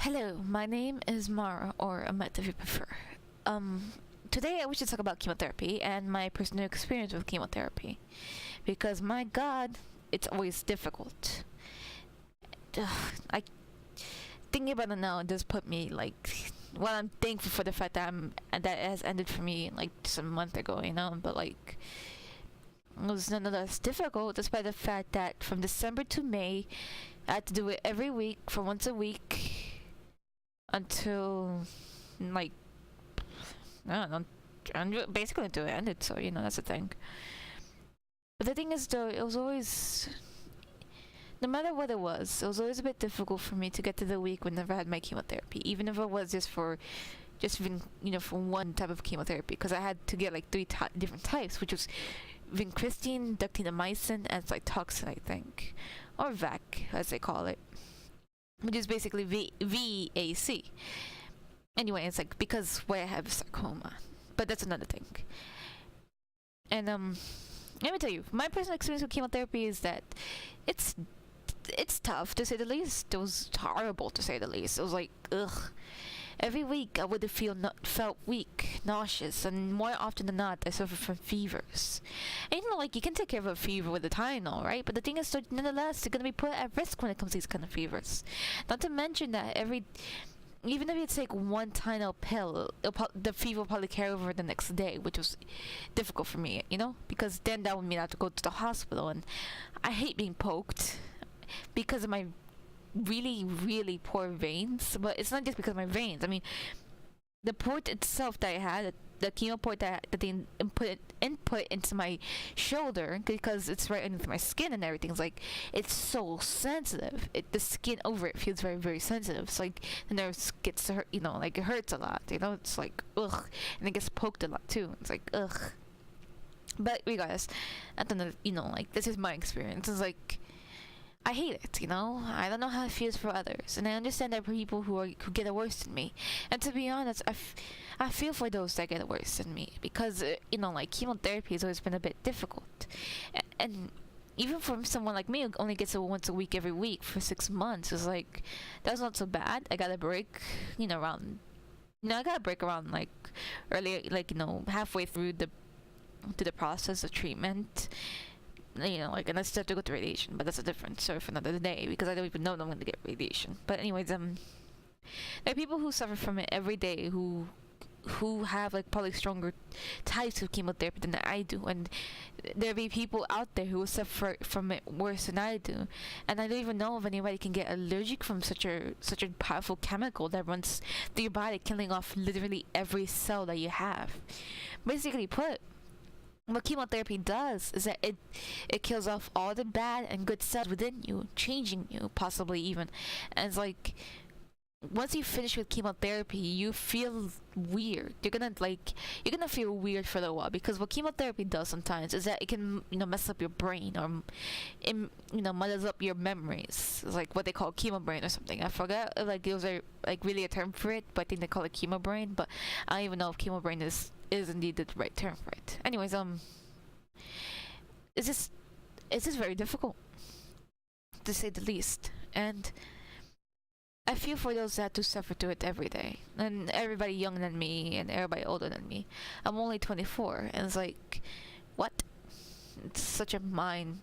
Hello, my name is Mara, or Amet if you prefer. Um, Today I wish to talk about chemotherapy and my personal experience with chemotherapy. Because my god, it's always difficult. I thinking about it now, it does put me like, well, I'm thankful for the fact that that it has ended for me like just a month ago, but like it was nonetheless difficult despite the fact that from December to May I had to do it every week for once a week until like I don't know, basically until it ended. So that's the thing. But the thing is, though, it was always, no matter what it was always a bit difficult for me to get to the week whenever I had my chemotherapy, even if it was just even for one type of chemotherapy, because I had to get like three different types, which was vincristine, ductinamycin, and cytoxin, I think, or VAC as they call it, which is basically VAC. Anyway, it's like because why I have sarcoma, but that's another thing. And let me tell you, my personal experience with chemotherapy is that it's it's tough to say the least. It was horrible to say the least. It was like ugh. Every week I would felt weak, nauseous, and more often than not, I suffered from fevers. And like you can take care of a fever with a Tylenol, right? But the thing is, that nonetheless, you're gonna be put at risk when it comes to these kind of fevers. Not to mention that even if you take one Tylenol pill, the fever will probably carry over the next day, which was difficult for me, because then that would mean I have to go to the hospital, and I hate being poked because of my really, really poor veins. But it's not just because of my veins. I mean, the port itself that I had, the chemo port that they input into my shoulder, because it's right underneath my skin and everything. It's like it's so sensitive. The skin over it feels very, very sensitive. It's like the nerves gets hurt. Like it hurts a lot. It's like ugh, and it gets poked a lot too. It's like ugh. But regardless, I don't know. Like this is my experience. It's like I hate it, I don't know how it feels for others, and I understand there are people who get it worse than me. And to be honest, I feel for those that get it worse than me, because like chemotherapy has always been a bit difficult, and even for someone like me who only gets it once a week every week for 6 months, it's like that's not so bad. I got a break, around. I got a break around like earlier, like halfway through the process of treatment. Like, and I still have to go to radiation, but that's a different story for another day, because I don't even know that I'm going to get radiation. But anyways, there are people who suffer from it every day who have like probably stronger types of chemotherapy than I do, and there be people out there who will suffer from it worse than I do, and I don't even know if anybody can get allergic from such a powerful chemical that runs through your body, killing off literally every cell that you have. Basically put, what chemotherapy does is that it kills off all the bad and good cells within you, changing you, possibly even. And it's like once you finish with chemotherapy, you feel weird. You're gonna feel weird for a little while, because what chemotherapy does sometimes is that it can mess up your brain, or muddles up your memories. It's like what they call chemo brain or something. I forgot if like it was like really a term for it, but I think they call it chemo brain. But I don't even know if chemo brain is indeed the right term for it. Anyways, it's just very difficult, to say the least, and I feel for those that have to suffer to it every day, and everybody younger than me and everybody older than me. I'm only 24, and it's like, what? It's such a mind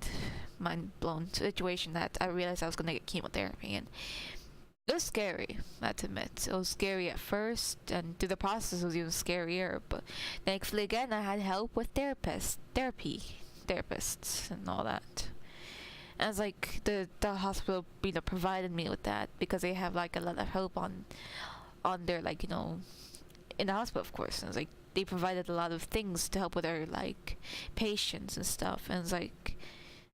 blown situation that I realized I was gonna get chemotherapy, and it was scary, I have to admit. It was scary at first, and through the process it was even scarier. But thankfully, again, I had help with therapists, and all that. And it's like the hospital, provided me with that, because they have like a lot of help on their in the hospital, of course. And it's like they provided a lot of things to help with their like patients and stuff. And it's like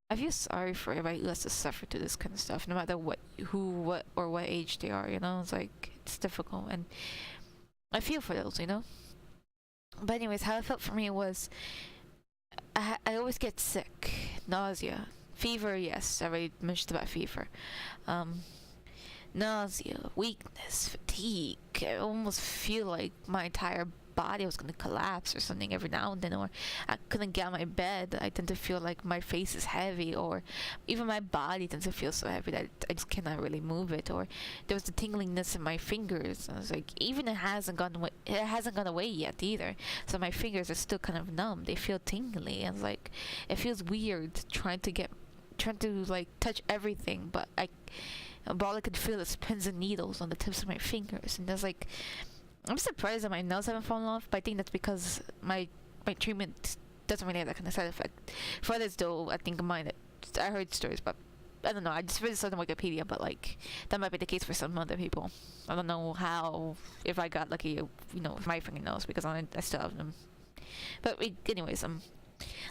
I feel sorry for everybody who has to suffer to this kind of stuff, no matter what age they are. It's like it's difficult, and I feel for those. But anyways, how it felt for me was I always get sick, nausea, fever. Yes, I already mentioned about fever. Nausea, weakness, fatigue. I almost feel like my entire body was gonna collapse or something every now and then, or I couldn't get out of my bed. I tend to feel like my face is heavy, or even my body tends to feel so heavy that I just cannot really move it. Or there was the tingliness in my fingers. I was like, even it hasn't gone away. It hasn't gone away yet either. So my fingers are still kind of numb. They feel tingly, and like it feels weird trying to like touch everything, but all I could feel is pins and needles on the tips of my fingers, and there's like, I'm surprised that my nails haven't fallen off, but I think that's because my treatment doesn't really have that kind of side effect. For others though, I think mine, I heard stories, but I don't know, I just read this on Wikipedia, but like, that might be the case for some other people. I don't know how, if I got lucky, with my fingernails, because I still have them. But anyways,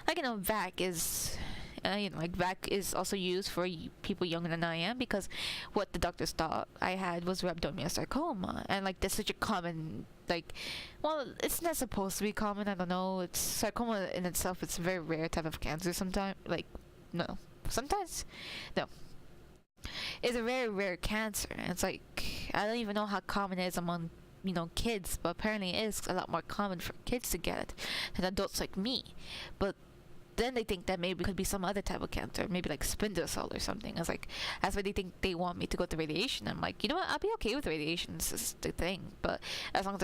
like, VAC is, like VAC is also used for people younger than I am, because what the doctors thought I had was rhabdomyosarcoma, and like that's such a common, like, well, it's not supposed to be common, I don't know, it's sarcoma in itself, it's a very rare type of cancer sometimes, like, no, sometimes, no. It's a very rare cancer, and it's like, I don't even know how common it is among kids, but apparently it is a lot more common for kids to get it than adults like me. But then they think that maybe it could be some other type of cancer, maybe like spindle cell or something. I was like, that's why they think they want me to go to radiation. I'm like, you know what? I'll be okay with radiation. This is the thing. But as long as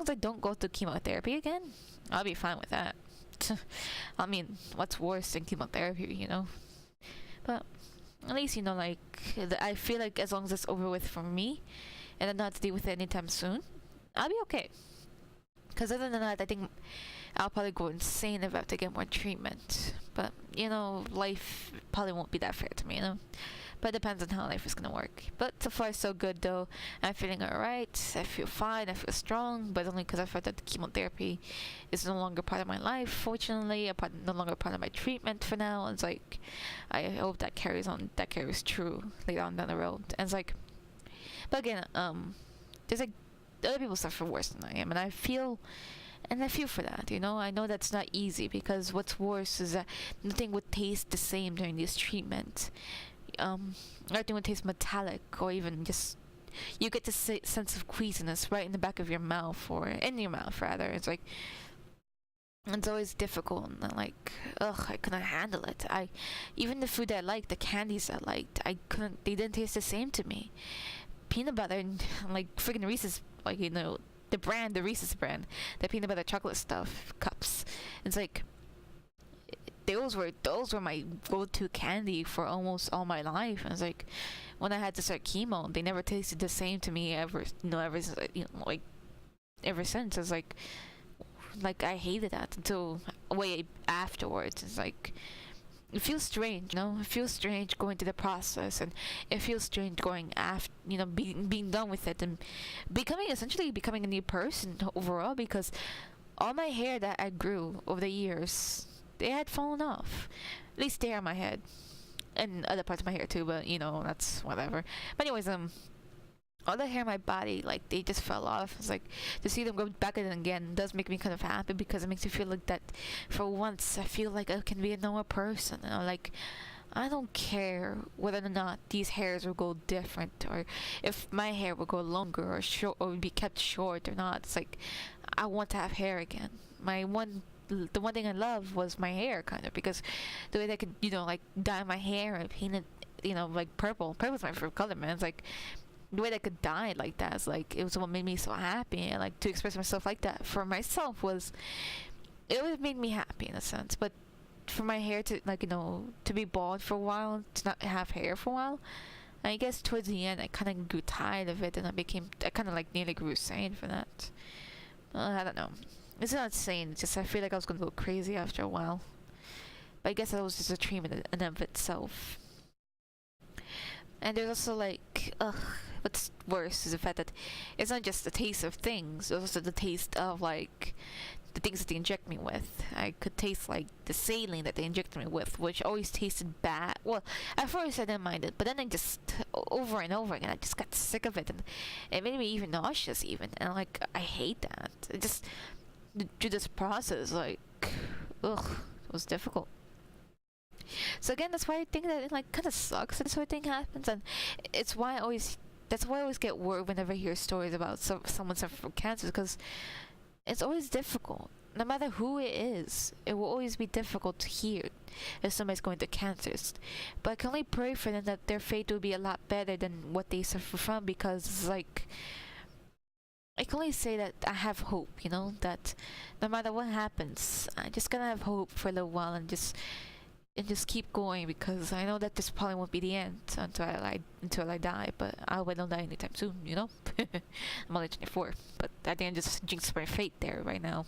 I don't go to chemotherapy again, I'll be fine with that. I mean, what's worse than chemotherapy, But at least like I feel like as long as it's over with for me, and I don't have to deal with it anytime soon, I'll be okay. Because other than that, I think I'll probably go insane if I have to get more treatment. But, life probably won't be that fair to me, But it depends on how life is going to work. But so far, so good, though. I'm feeling alright. I feel fine. I feel strong. But only because I felt that the chemotherapy is no longer part of my life, fortunately. No longer part of my treatment for now. It's like, I hope that carries on. That carries true later on down the road. And it's like, but again, there's like, other people suffer worse than I am. And I feel for that, I know that's not easy, because what's worse is that nothing would taste the same during this treatment. Everything would taste metallic, or even just, you get this sense of queasiness right in the back of your mouth, or in your mouth rather. It's like, it's always difficult, and like, I couldn't handle it. Even the food that I liked, the candies I liked, they didn't taste the same to me. Peanut butter and like freaking Reese's, like, the Reese's brand, the peanut butter chocolate stuff cups. It's like, those were my go-to candy for almost all my life. And it's like, when I had to start chemo, they never tasted the same to me ever since. It's like I hated that until way afterwards. It's like, it feels strange, It feels strange going through the process, and it feels strange going after, being done with it, and essentially becoming a new person overall, because all my hair that I grew over the years, they had fallen off. At least the hair on my head, and other parts of my hair too, but that's whatever. But anyways, all the hair on my body, like, they just fell off. It's like, to see them go back again does make me kind of happy, because it makes me feel like that for once I feel like I can be a normal person. Like, I don't care whether or not these hairs will go different, or if my hair will go longer or short, or be kept short or not. It's like, I want to have hair again. The one thing I love was my hair, kind of, because the way that I could, like, dye my hair and paint it, like purple. Purple's my favorite color, man. It's like, the way that I could dye it like that is like, it was what made me so happy, and like, to express myself like that for myself it always made me happy in a sense. But for my hair to, like, to be bald for a while, to not have hair for a while, I guess towards the end I kind of grew tired of it, and I kind of like nearly grew sane for that. I don't know, it's not insane, it's just I feel like I was gonna go crazy after a while. But I guess that was just a treatment in of itself. And there's also like, what's worse is the fact that it's not just the taste of things, it's also the taste of like the things that they inject me with. I could taste like the saline that they injected me with, which always tasted bad. Well, at first I didn't mind it, but then I just, over and over again, I just got sick of it, and it made me even nauseous even. And like, I hate that. It just, through this process, like, it was difficult. So again, that's why I think that it like kind of sucks that this sort of thing happens, and that's why I always get worried whenever I hear stories about someone suffering from cancer, because it's always difficult. No matter who it is, it will always be difficult to hear if somebody's going through cancer. But I can only pray for them that their fate will be a lot better than what they suffer from, because like I can only say that I have hope, that no matter what happens, I just gonna have hope for a little while and just keep going, because I know that this probably won't be the end until I die, but I hope I don't die anytime soon, I'm only 24, but I think I just jinxed my fate there right now.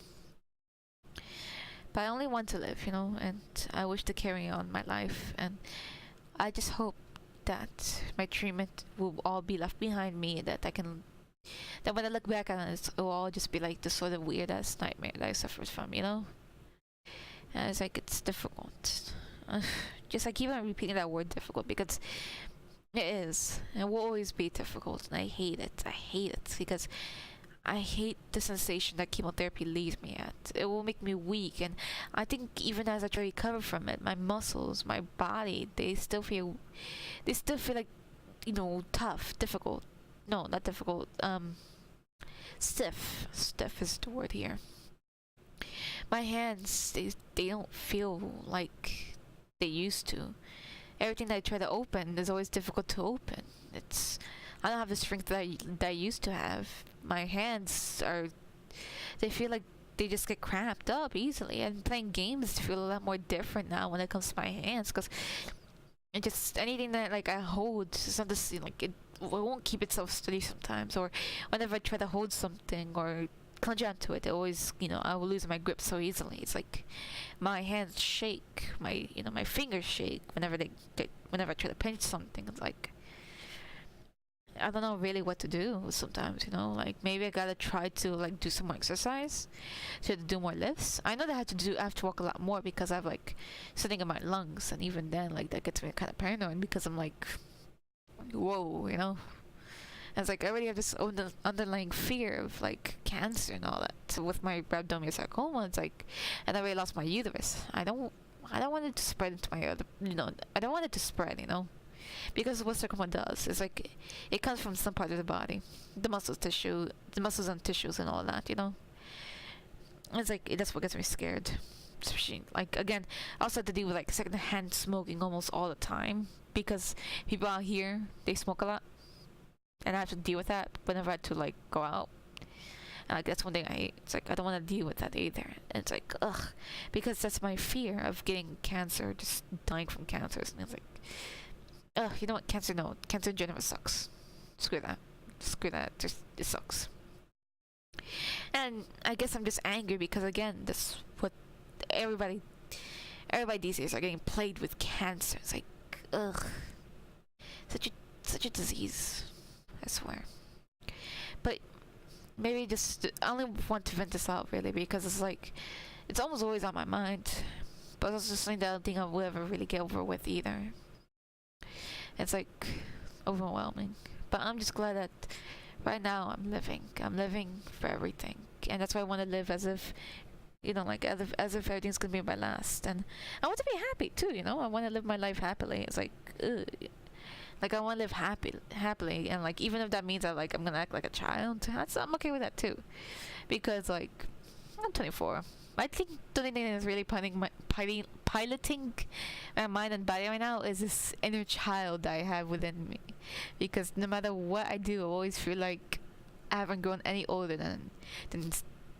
But I only want to live, and I wish to carry on my life, and I just hope that my treatment will all be left behind me, that when I look back on it, it'll all just be like the sort of weird ass nightmare that I suffered from, And it's like, it's difficult. Just I keep on repeating that word difficult, because it is, and will always be difficult, and I hate it. I hate it because I hate the sensation that chemotherapy leaves me at. It will make me weak, and I think even as I try to recover from it, my muscles, my body, they still feel like, tough, difficult. No, not difficult. Stiff. Stiff is the word here. My hands, they don't feel like they used to. Everything that I try to open is always difficult to open. I don't have the strength that I used to have. My hands they feel like they just get cramped up easily. And playing games feel a lot more different now when it comes to my hands, because it just, anything that like I hold, it's not this, like it won't keep itself steady sometimes, or whenever I try to hold something or clutch onto it, always, I will lose my grip so easily. It's like my hands shake, my fingers shake whenever I try to pinch something. It's like I don't know really what to do sometimes, like maybe I gotta try to like do some more exercise, to do more lifts. I know that I have to walk a lot more, because I have like something in my lungs, and even then like that gets me kind of paranoid, because I'm like, whoa, And it's like I already have this underlying fear of like cancer and all that. So with my rhabdomyosarcoma, it's like, and I already lost my uterus. I don't want it to spread into my other, I don't want it to spread, because what sarcoma does is like it comes from some part of the body, the muscles and tissues and all that, It's like that's what gets me scared. Especially like, again, I also have to deal with like secondhand smoking almost all the time, because people out here, they smoke a lot, and I have to deal with that whenever I have to like go out. And like that's one thing I hate. It's like I don't want to deal with that either. And it's like, ugh, because that's my fear of getting cancer, just dying from cancer. And it's like, ugh, you know what? Cancer, no. Cancer in general sucks. Screw that. Just, it sucks. And I guess I'm just angry because, again, that's what everybody these days are getting plagued with cancer. It's like, ugh. Such a disease. I swear. But maybe just, I only want to vent this out, really, because it's like, it's almost always on my mind. But it's just something that I don't think I will ever really get over with either. It's like overwhelming. But I'm just glad that right now I'm living. I'm living for everything. And that's why I want to live as if, like as if everything's going to be my last. And I want to be happy too, I want to live my life happily. It's like, ugh. Like I want to live happily. And like, even if that means I'm going to act like a child, I'm okay with that too. Because like, I'm 24. I think the only thing that's really piloting my mind and body right now is this inner child I have within me. Because no matter what I do, I always feel like I haven't grown any older than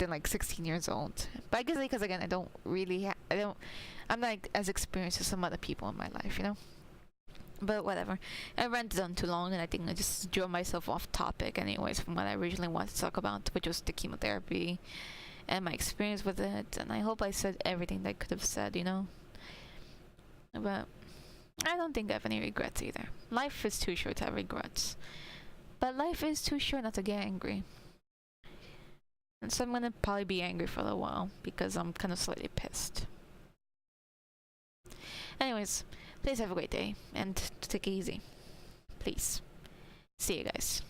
like 16 years old. But I guess because again, I'm not as experienced as some other people in my life, But whatever. I ranted on too long, and I think I just drove myself off topic anyways from what I originally wanted to talk about, which was the chemotherapy and my experience with it. And I hope I said everything that I could have said, But I don't think I have any regrets either. Life is too short to have regrets. But life is too short not to get angry. And so I'm gonna probably be angry for a little while, because I'm kind of slightly pissed. Anyways, please have a great day, and take it easy. Please. See you guys.